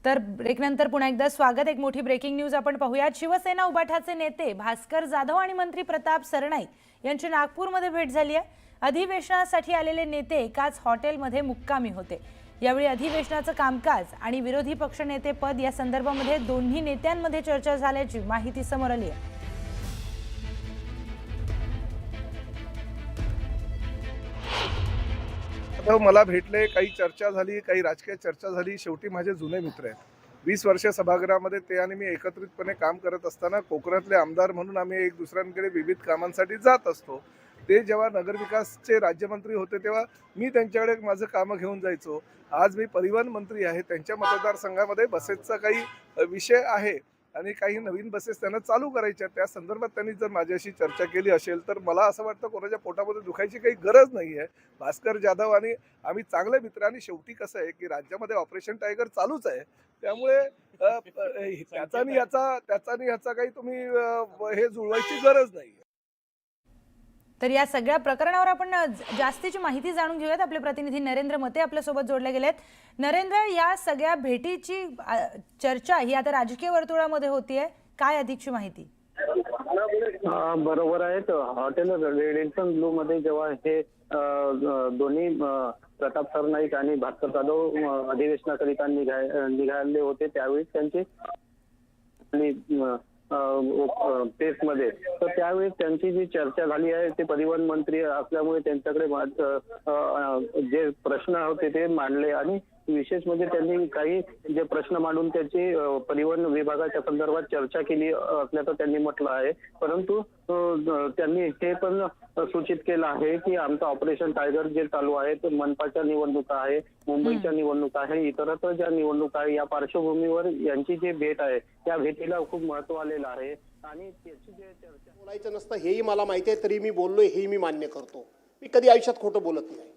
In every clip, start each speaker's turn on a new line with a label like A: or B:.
A: तर ब्रेकनंतर पुन्हा एकदा स्वागत। एक मोठी ब्रेकिंग न्यूज आपण पाहूयात। शिवसेना उबाठाचे नेते भास्कर जाधव आणि मंत्री प्रताप सरनाईक यांची नागपूरमध्ये भेट झाली आहे। अधिवेशनासाठी आलेले नेते एकाच हॉटेलमध्ये मुक्कामी होते। यावेळी अधिवेशनाचं कामकाज आणि विरोधी पक्षनेते पद या संदर्भामध्ये दोन्ही नेत्यांमध्ये चर्चा झाल्याची माहिती समोर आली आहे।
B: मला भेटले, काही चर्चा झाली, काही राजकीय चर्चा झाली। शेवटी माझे जुने मित्र आहेत। 20 वर्ष सभागृहामध्ये ते आणि मी एकत्रितपणे काम करत असताना कोकणातले आमदार म्हणून आम्ही एक दुसऱ्यांकडे विविध कामांसाठी जात असतो। ते जेव्हा नगरविकासचे राज्यमंत्री होते तेव्हा मी त्यांच्याकडे माझं कामं घेऊन जायचो। आज मी परिवहन मंत्री आहे। त्यांच्या मतदारसंघामध्ये बसेसचा काही विषय आहे आणि काही नवीन बसेस त्यांना चालू करायच्या, त्या संदर्भात त्यांनी जर माझ्याशी चर्चा केली असेल तर मला असं वाटतं कोणाच्या पोटामध्ये दुखायची काही गरज नाही आहे। भास्कर जाधव आणि आम्ही चांगले मित्र, आणि शेवटी कसं आहे की राज्यामध्ये ऑपरेशन टायगर चालूच आहे, त्यामुळे त्याचा याचा काही तुम्ही हे जुळवायची गरज नाही।
A: तर या सगळ्या प्रकरणावर आपण जास्तीची माहिती जाणून घेऊयात। आपले प्रतिनिधी नरेंद्र मते आपल्या सोबत जोडले गेलेत। नरेंद्र, या सगळ्या भेटीची चर्चा ही आता राजकीय वर्तुळामध्ये होतीये, काय अधिकची माहिती?
C: बरोबर आहे। हॉटेल रेडिसन ब्लू मध्ये जेव्हा हे दोन्ही प्रताप सरनाईक आणि भास्कर जाधव अधिवेशनाकरिता निघाले होते त्यावेळी त्यांची मध्ये तर त्यावेळी त्यांची जी चर्चा झाली आहे ते परिवहन मंत्री असल्यामुळे त्यांच्याकडे जे प्रश्न होते ते मांडले, आणि विशेष म्हणजे त्यांनी काही जे प्रश्न मांडून त्याची परिवहन विभागाच्या संदर्भात चर्चा केली असल्याचं त्यांनी म्हटलं आहे। परंतु त्यांनी हे पण सूचित केलं आहे की आमचं ऑपरेशन टायगर जे चालू आहे ते मनपाच्या निवडणुका आहे, मुंबईच्या निवडणुका आहे, इतरत्र ज्या निवडणुका आहे, या पार्श्वभूमीवर यांची जी भेट आहे त्या भेटीला खूप महत्व आलेलं आहे। आणि त्याची जे चर्चा
D: बोलायचं नसतं हेही मला माहिती आहे, तरी मी बोललोय हेही मी मान्य करतो। मी कधी आयुष्यात खोटं बोलत नाही।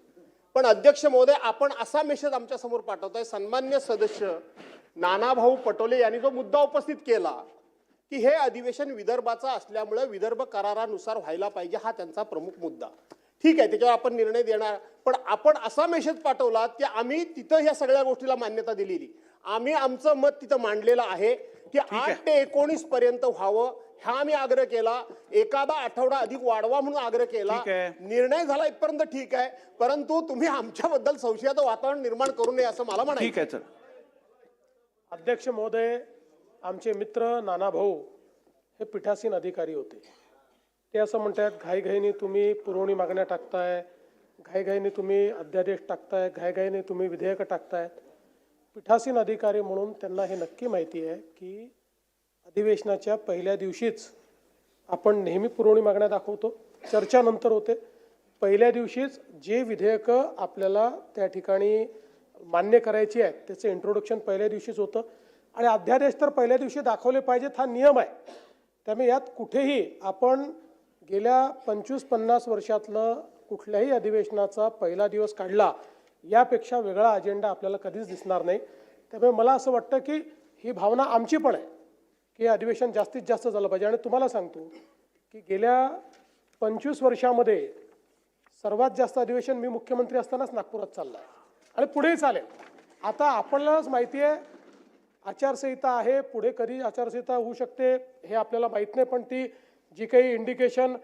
D: पण अध्यक्ष महोदय, आपण असा मेसेज आमच्या समोर पाठवतोय, सन्मान्य सदस्य नानाभाऊ पटोले यांनी जो मुद्दा उपस्थित केला की हे अधिवेशन विदर्भाचा असल्यामुळे विदर्भ करारानुसार व्हायला पाहिजे, हा त्यांचा प्रमुख मुद्दा। ठीक आहे, त्याच्यावर आपण निर्णय देणार, पण आपण असा मेसेज पाठवला की आम्ही तिथं ह्या सगळ्या गोष्टीला मान्यता दिलेली, आम्ही आमचं मत तिथं मांडलेलं आहे की 8 ते 19 पर्यंत व्हावं, हा आम्ही आग्रह केला। एखादा आठवडा अधिक वाढवा म्हणून आग्रह केला। निर्णय झाला इथपर्यंत ठीक आहे, परंतु तुम्ही आमच्याबद्दल संशयाचं वातावरण निर्माण करू नये असं मला म्हणायचं।
E: अध्यक्ष महोदय, आमचे मित्र नानाभाऊ हे पीठासीन अधिकारी होते। ते असं म्हणतात घाईघाईने तुम्ही पुरवणी मागण्या टाकताय, घाईघाईने तुम्ही अध्यादेश टाकताय, घाईघाईने तुम्ही विधेयकं टाकतायत। पीठासीन अधिकारी म्हणून त्यांना हे नक्की माहिती आहे की अधिवेशनाच्या पहिल्या दिवशीच आपण नेहमी पुरवणी मागण्या दाखवतो, चर्चा नंतर होते। पहिल्या दिवशीच जे विधेयकं आपल्याला त्या ठिकाणी मान्य करायची आहेत त्याचं इंट्रोडक्शन पहिल्या दिवशीच होतं, आणि अध्यादेश तर पहिल्या दिवशी दाखवले पाहिजेत हा नियम आहे। त्यामुळे यात कुठेही आपण गेल्या 25-50 वर्षातलं कुठल्याही अधिवेशनाचा पहिला दिवस काढला यापेक्षा वेगळा अजेंडा आपल्याला कधीच दिसणार नाही। त्यामुळे मला असं वाटतं की ही भावना आमची पण आहे की अधिवेशन जास्तीत जास्त झालं पाहिजे। आणि तुम्हाला सांगतो की गेल्या 25 वर्षामध्ये सर्वात जास्त अधिवेशन मी मुख्यमंत्री असतानाच नागपुरात चाललं आहे, आणि पुढेही चालेल। आता आपल्यालाच माहिती आहे आचारसंहिता आहे, पुढे कधी आचारसंहिता होऊ शकते हे आपल्याला माहीत नाही, पण ती जी काही इंडिकेशन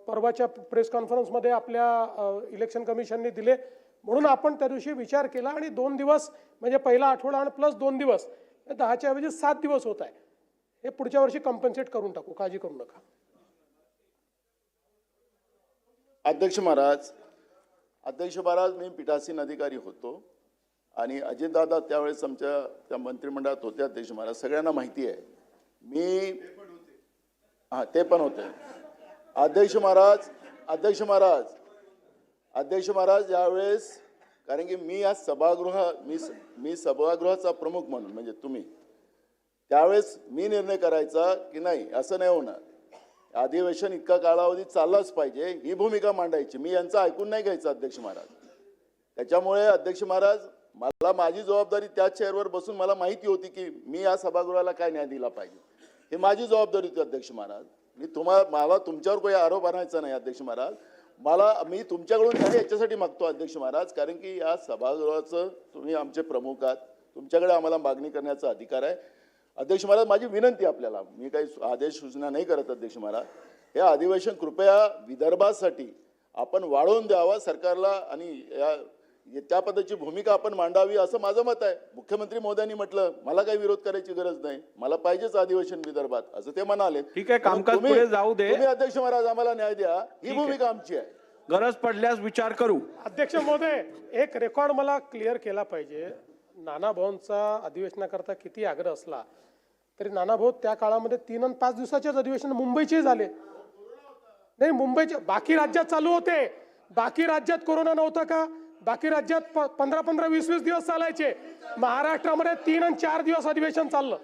E: परवाच्या प्रेस कॉन्फरन्समध्ये आपल्या इलेक्शन कमिशनने दिले, म्हणून आपण त्या दिवशी विचार केला आणि 2 दिवस म्हणजे पहिला आठवडा आणि प्लस 2 दिवस 10च्या ऐवजी 7 दिवस होत आहे, हे पुढच्या वर्षी कॉम्पन्सेट करून टाकू, काळजी करू नका।
F: अध्यक्ष महाराज, मी पीठासीन अधिकारी होतो आणि अजितदादा त्यावेळेस आमच्या त्या मंत्रिमंडळात होते। अध्यक्ष महाराज, सगळ्यांना माहिती आहे, मी ते पण होते। अध्यक्ष महाराज यावेळेस, कारण की मी आज मी सभागृहाचा प्रमुख म्हणून, म्हणजे तुम्ही त्यावेळेस मी निर्णय करायचा की नाही असं नाही होणार, अधिवेशन इतका कालावधी चाललाच पाहिजे, ही भूमिका मांडायची। मी यांचं ऐकून नाही घ्यायचं अध्यक्ष महाराज। त्याच्यामुळे अध्यक्ष महाराज, मला माझी जबाबदारी त्या चेअरवर बसून मला माहिती होती की मी या सभागृहाला काय न्याय दिला पाहिजे, हे माझी जबाबदारी होती अध्यक्ष महाराज। मला तुमच्यावर काही आरोप आणायचा नाही अध्यक्ष महाराज। मी तुमच्याकडून न्याय याच्यासाठी मागतो अध्यक्ष महाराज, कारण की या सभागृहाचं तुम्ही आमचे प्रमुख आहात, तुमच्याकडे आम्हाला मागणी करण्याचा अधिकार आहे. अध्यक्ष महाराज, माझी विनंती आपल्याला, मी काही आदेश सूचना नाही करत अध्यक्ष महाराज, हे अधिवेशन कृपया विदर्भासाठी आपण वाढवून द्यावा सरकारला आणि त्या पद्धतीची भूमिका आपण मांडावी असं माझं मत आहे. मुख्यमंत्री महोदयांनी म्हटलं मला काही विरोध करायची गरज नाही, मला पाहिजेच अधिवेशन विदर्भात, असं ते म्हणाले.
G: ठीक आहे, कामकाज पुढे जाऊ दे.
F: तुम्ही अध्यक्ष महाराज आम्हाला न्याय द्या, ही भूमिका आमची आहे.
G: गरज पडल्यास विचार करू.
E: अध्यक्ष महोदय, एक रेकॉर्ड मला क्लिअर केला पाहिजे. नाना भाऊंचा अधिवेशनाकरता किती आग्रह असला तरी नाना भाऊ त्या काळामध्ये 3 आणि 5 दिवसाचेच अधिवेशन मुंबईचे झाले नाही. मुंबईचे बाकी राज्यात चालू होते. बाकी राज्यात कोरोना नव्हता का? बाकी राज्यात 15-15, 20-20 दिवस चालायचे. महाराष्ट्रामध्ये 3 आणि 4 दिवस अधिवेशन चाललं.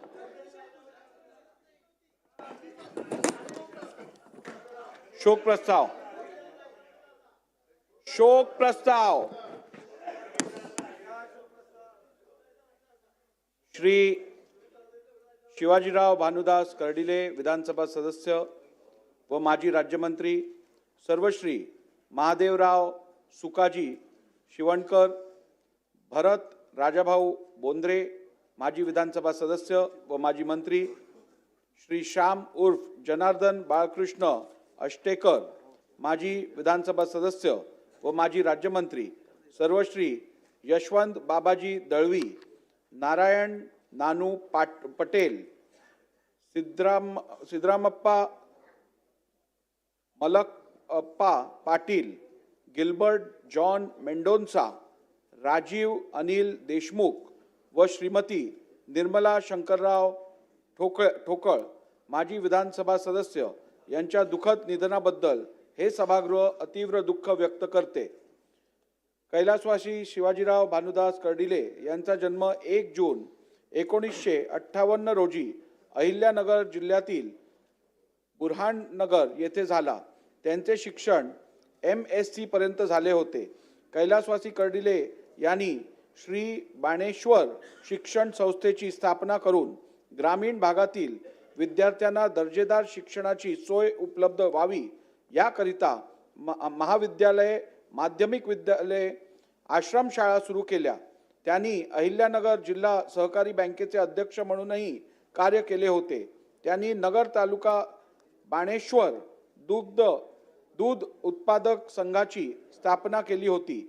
G: शोक प्रस्ताव. शोक प्रस्ताव. श्री शिवाजीराव भानुदास कर्डिले, विधानसभा सदस्य व माजी राज्यमंत्री, सर्वश्री महादेवराव सुकाजी शिवणकर, भरत राजाभाऊ बोंद्रे, माजी विधानसभा सदस्य व माजी मंत्री, श्री श्याम उर्फ जनार्दन बाळकृष्ण अष्टेकर, माजी विधानसभा सदस्य व माजी राज्यमंत्री, सर्वश्री यशवंत बाबाजी दळवी, नारायण नानू पटेल, सिद्धरामप्पा मलकप्पा पाटील, गिल्बर्ट जॉन मेंडोन्सा, राजीव अनिल देशमुख व श्रीमती निर्मला शंकरराव ठोकळ, माजी विधानसभा सदस्य यांच्या दुःखद निधनाबद्दल हे सभागृह अतीव्र दुःख व्यक्त करते. कैलासवासी शिवाजीराव भानुदास कर्डिले यांचा जन्म 1 जून 1958 रोजी अहिल्यानगर जिल्ह्यातील बुरहाननगर येथे झाला. त्यांचे शिक्षण MSc पर्यंत झाले होते. कैलासवासी कर्डिले यांनी श्री बाणेश्वर शिक्षण संस्थेची स्थापना करून ग्रामीण भागातील विद्यार्थ्यांना दर्जेदार शिक्षणाची सोय उपलब्ध व्हावी याकरिता महाविद्यालय, माध्यमिक विद्यालय, आश्रमशाळा सुरू केल्या. त्यांनी अहिल्यानगर जिल्हा सहकारी बँकेचे अध्यक्ष म्हणूनही कार्य केले होते. त्यांनी नगर तालुका बाणेश्वर दूध उत्पादक संघाची स्थापना केली होती.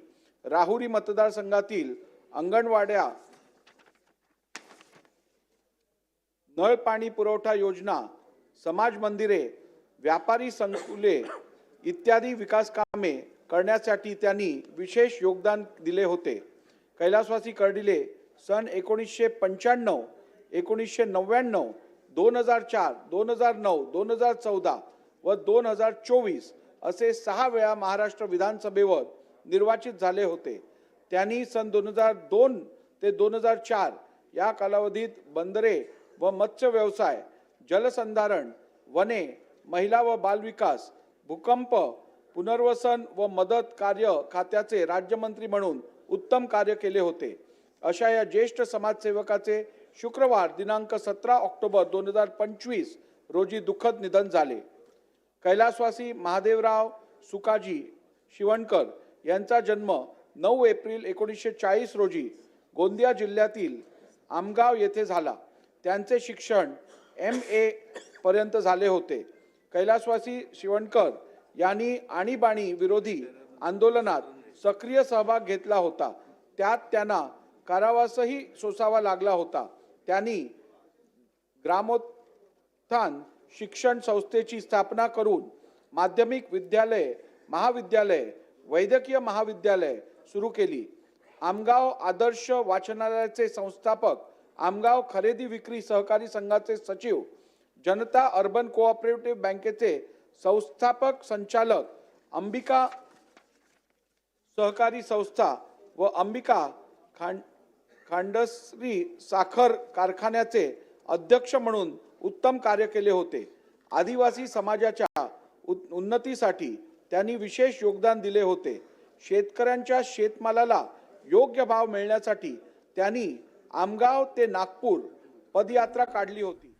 G: राहुरी मतदारसंघातील अंगणवाड्या, नळ पाणी पुरवठा योजना, समाज मंदिरे, व्यापारी संकुले इत्यादी विकास कामे करण्यासाठी त्यांनी विशेष योगदान दिले होते. कैलासवासी कर्डिले सन 1995, 1999, 2004, 2009, 2014 व 2024 असे 6 वेळा महाराष्ट्र विधानसभेवर निर्वाचित झाले होते. त्यांनी सन 2002 ते 2004 या कालावधीत बंदरे व मत्स्य व्यवसाय, जलसंधारण, वने, महिला व बालविकास, भूकंप पुनर्वसन व मदत कार्य खात्याचे राज्यमंत्री म्हणून उत्तम कार्य केले होते. अशा या ज्येष्ठ समाजसेवकाचे शुक्रवार दिनांक 17 ऑक्टोबर 2025 रोजी दुःखद निधन झाले. कैलासवासी महादेवराव सुकाजी शिवणकर यांचा जन्म 9 एप्रिल 1940 रोजी गोंदिया जिल्ह्यातील आमगाव येथे झाला. त्यांचे शिक्षण MA पर्यंत झाले होते. कैलासवासी शिवणकर यांनी आणीबाणी विरोधी आंदोलनात सक्रिय सहभाग घेतला होता. त्यात त्यांना कारावासही सोसावा लागला होता. त्यांनी ग्रामोत्थान शिक्षण संस्थेची स्थापना करून माध्यमिक विद्यालय, महाविद्यालय, वैद्यकीय महाविद्यालय सुरू केली. आमगाव आदर्श वाचनालयाचे संस्थापक, आमगाव खरेदी विक्री सहकारी संघाचे सचिव, जनता अर्बन कोऑपरेटिव्ह बँकेचे संस्थापक संचालक, अंबिका सहकारी संस्था व अंबिका खांडसरी साखर कारखान्याचे अध्यक्ष म्हणून उत्तम कार्य केले होते. आदिवासी समाजाच्या उन्नतीसाठी त्यांनी विशेष योगदान दिले होते. शेतकऱ्यांच्या शेतमालाला योग्य भाव मिळण्यासाठी त्यांनी आमगाव ते नागपूर पदयात्रा काढली होती.